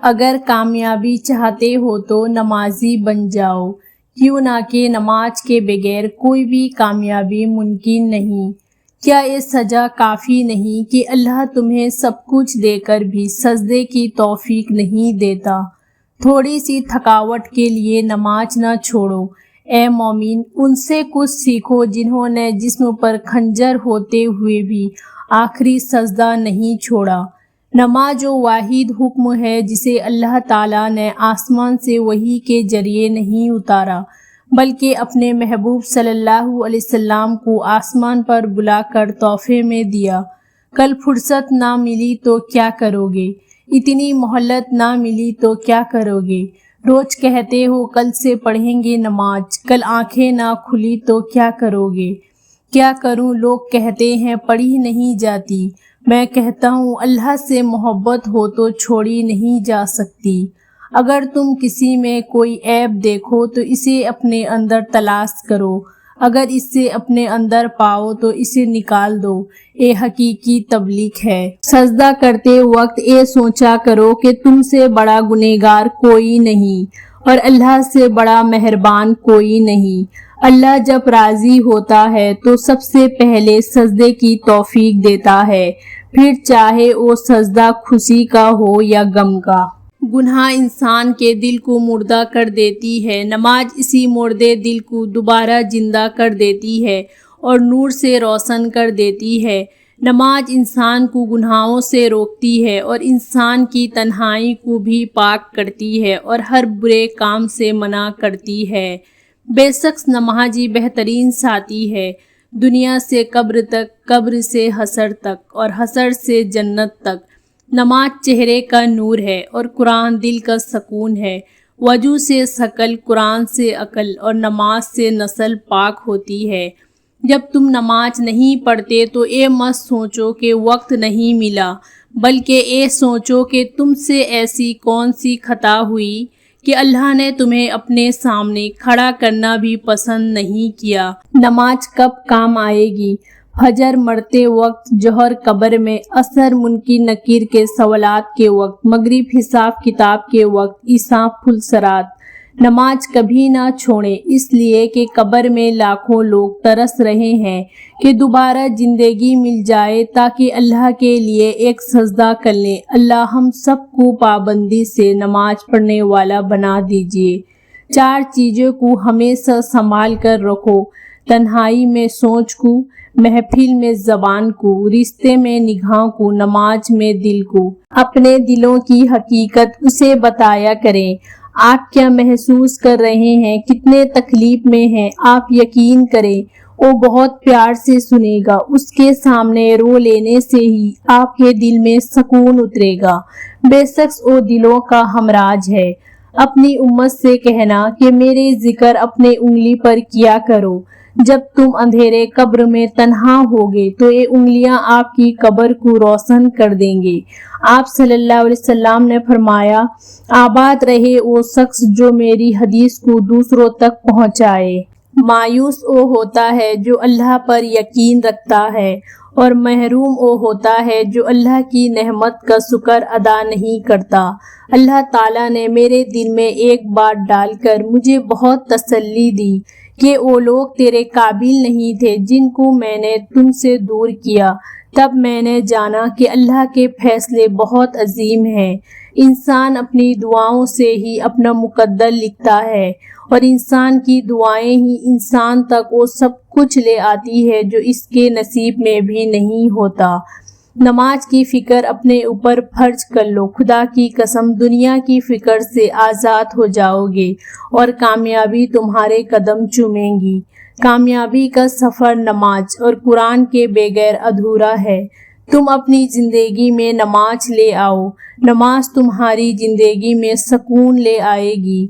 اگر کامیابی چاہتے ہو تو نمازی بن جاؤ، کیوں نہ کہ نماز کے بغیر کوئی بھی کامیابی ممکن نہیں۔ کیا یہ سزا کافی نہیں کہ اللہ تمہیں سب کچھ دے کر بھی سجدے کی توفیق نہیں دیتا؟ تھوڑی سی تھکاوٹ کے لیے نماز نہ چھوڑو۔ اے مومن، ان سے کچھ سیکھو جنہوں نے جسم پر خنجر ہوتے ہوئے بھی آخری سجدہ نہیں چھوڑا۔ نماز وہ واحد حکم ہے جسے اللہ تعالیٰ نے آسمان سے وحی کے ذریعے نہیں اتارا، بلکہ اپنے محبوب صلی اللہ علیہ وسلم کو آسمان پر بلا کر تحفے میں دیا۔ کل فرصت نہ ملی تو کیا کرو گے؟ اتنی مہلت نہ ملی تو کیا کرو گے؟ روز کہتے ہو کل سے پڑھیں گے نماز، کل آنکھیں نہ کھلی تو کیا کرو گے؟ کیا کروں؟ لوگ کہتے ہیں پڑھی نہیں جاتی، میں کہتا ہوں اللہ سے محبت ہو تو چھوڑی نہیں جا سکتی۔ اگر تم کسی میں کوئی عیب دیکھو تو اسے اپنے اندر تلاش کرو، اگر اسے اپنے اندر پاؤ تو اسے نکال دو، یہ حقیقی تبلیغ ہے۔ سجدہ کرتے وقت یہ سوچا کرو کہ تم سے بڑا گنہگار کوئی نہیں اور اللہ سے بڑا مہربان کوئی نہیں۔ اللہ جب راضی ہوتا ہے تو سب سے پہلے سجدے کی توفیق دیتا ہے، پھر چاہے وہ سجدہ خوشی کا ہو یا غم کا۔ گناہ انسان کے دل کو مردہ کر دیتی ہے، نماز اسی مردے دل کو دوبارہ زندہ کر دیتی ہے اور نور سے روشن کر دیتی ہے۔ نماز انسان کو گناہوں سے روکتی ہے اور انسان کی تنہائی کو بھی پاک کرتی ہے اور ہر برے کام سے منع کرتی ہے۔ بے شک نمازی بہترین ساتھی ہے، دنیا سے قبر تک، قبر سے حشر تک اور حشر سے جنت تک۔ نماز چہرے کا نور ہے اور قرآن دل کا سکون ہے۔ وضو سے شکل، قرآن سے عقل اور نماز سے نسل پاک ہوتی ہے۔ جب تم نماز نہیں پڑھتے تو یہ مت سوچو کہ وقت نہیں ملا، بلکہ یہ سوچو کہ تم سے ایسی کون سی خطا ہوئی کہ اللہ نے تمہیں اپنے سامنے کھڑا کرنا بھی پسند نہیں کیا۔ نماز کب کام آئے گی؟ فجر مرتے وقت، ظہر قبر میں، عصر منکر نکیر کے سوالات کے وقت، مغرب حساب کتاب کے وقت، عشاء فل صراط۔ نماز کبھی نہ چھوڑیں، اس لیے کہ قبر میں لاکھوں لوگ ترس رہے ہیں کہ دوبارہ زندگی مل جائے تاکہ اللہ کے لیے ایک سجدہ کر لیں۔ اللہ ہم سب کو پابندی سے نماز پڑھنے والا بنا دیجیے۔ 4 چیزوں کو ہمیشہ سنبھال کر رکھو: تنہائی میں سوچ کو، محفل میں زبان کو، رشتے میں نگاہ کو، نماز میں دل کو۔ اپنے دلوں کی حقیقت اسے بتایا کریں۔ آپ کیا محسوس کر رہے ہیں، کتنے تکلیف میں ہیں، آپ یقین کریں وہ بہت پیار سے سنے گا۔ اس کے سامنے رو لینے سے ہی آپ کے دل میں سکون اترے گا۔ بے شک وہ دلوں کا ہمراز ہے۔ اپنی امت سے کہنا کہ میرے ذکر اپنے انگلی پر کیا کرو۔ جب تم اندھیرے قبر میں تنہا ہوگے تو یہ انگلیاں آپ کی قبر کو روشن کر دیں گے۔ آپ صلی اللہ علیہ وسلم نے فرمایا، آباد رہے وہ شخص جو میری حدیث کو دوسروں تک پہنچائے۔ مایوس وہ ہوتا ہے جو اللہ پر یقین رکھتا ہے اور محروم وہ ہوتا ہے جو اللہ کی نعمت کا شکر ادا نہیں کرتا۔ اللہ تعالیٰ نے میرے دل میں ایک بات ڈال کر مجھے بہت تسلی دی کہ وہ لوگ تیرے قابل نہیں تھے جن کو میں نے تم سے دور کیا۔ تب میں نے جانا کہ اللہ کے فیصلے بہت عظیم ہیں۔ انسان اپنی دعاؤں سے ہی اپنا مقدر لکھتا ہے اور انسان کی دعائیں ہی انسان تک وہ سب کچھ لے آتی ہے جو اس کے نصیب میں بھی نہیں ہوتا۔ نماز کی فکر اپنے اوپر فرض کر لو، خدا کی قسم دنیا کی فکر سے آزاد ہو جاؤ گے اور کامیابی تمہارے قدم چومیں گی۔ کامیابی کا سفر نماز اور قرآن کے بغیر ادھورا ہے۔ تم اپنی زندگی میں نماز لے آؤ، نماز تمہاری زندگی میں سکون لے آئے گی۔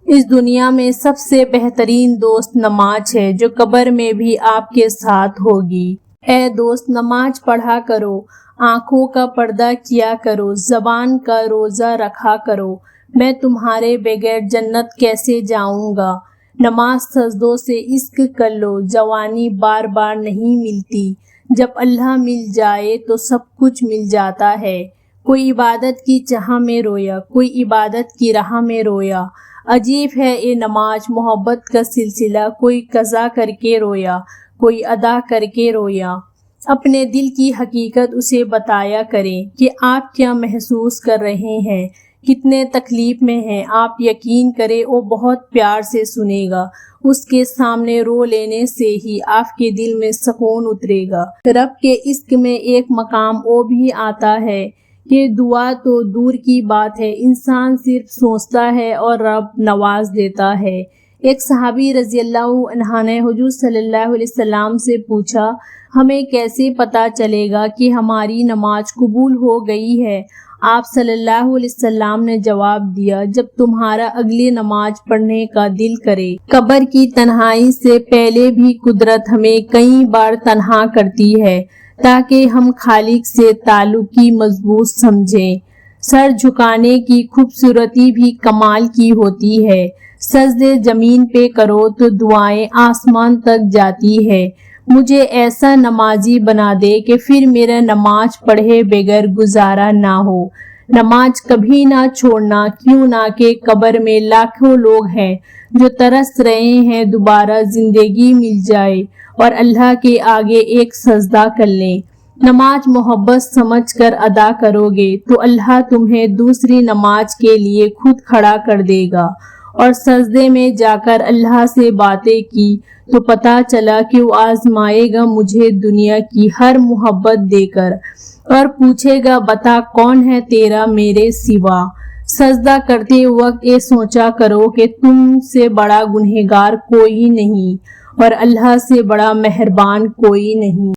اس دنیا میں سب سے بہترین دوست نماز ہے جو قبر میں بھی آپ کے ساتھ ہوگی۔ اے دوست، نماز پڑھا کرو، آنکھوں کا پردہ کیا کرو، زبان کا روزہ رکھا کرو۔ میں تمہارے بغیر جنت کیسے جاؤں گا؟ نماز سجدوں سے عشق کر لو، جوانی بار بار نہیں ملتی، جب اللہ مل جائے تو سب کچھ مل جاتا ہے۔ کوئی عبادت کی چاہ میں رویا، کوئی عبادت کی راہ میں رویا۔ عجیب ہے اے نماز محبت کا سلسلہ، کوئی قضا کر کے رویا، کوئی ادا کر کے رویا۔ اپنے دل کی حقیقت اسے بتایا کریں کہ آپ کیا محسوس کر رہے ہیں، کتنے تکلیف میں ہیں۔ آپ یقین کریں وہ بہت پیار سے سنے گا، اس کے سامنے رو لینے سے ہی آپ کے دل میں سکون اترے گا۔ رب کے عشق میں ایک مقام وہ بھی آتا ہے کہ دعا تو دور کی بات ہے، انسان صرف سوچتا ہے اور رب نواز دیتا ہے۔ ایک صحابی رضی اللہ عنہ نے حضور صلی اللہ علیہ وسلم سے پوچھا، ہمیں کیسے پتہ چلے گا کہ ہماری نماز قبول ہو گئی ہے؟ آپ صلی اللہ علیہ وسلم نے جواب دیا، جب تمہارا اگلی نماز پڑھنے کا دل کرے۔ قبر کی تنہائی سے پہلے بھی قدرت ہمیں کئی بار تنہا کرتی ہے تاکہ ہم خالق سے تعلق کی مضبوط سمجھیں۔ سر جھکانے کی خوبصورتی بھی کمال کی ہوتی ہے۔ سجدے زمین پہ کرو تو دعائیں آسمان تک جاتی ہے۔ مجھے ایسا نمازی بنا دے کہ پھر میرا نماز پڑھے بغیر گزارا نہ ہو۔ نماز کبھی نہ چھوڑنا، کیوں نہ کہ قبر میں لاکھوں لوگ ہیں جو ترس رہے ہیں دوبارہ زندگی مل جائے اور اللہ کے آگے ایک سجدہ کر لیں۔ نماز محبت سمجھ کر ادا کرو گے تو اللہ تمہیں دوسری نماز کے لیے خود کھڑا کر دے گا، اور سجدے میں جا کر اللہ سے باتیں کی تو پتہ چلا کہ وہ آزمائے گا مجھے دنیا کی ہر محبت دے کر، اور پوچھے گا بتا کون ہے تیرا میرے سوا۔ سجدہ کرتے وقت یہ سوچا کرو کہ تم سے بڑا گنہگار کوئی نہیں اور اللہ سے بڑا مہربان کوئی نہیں۔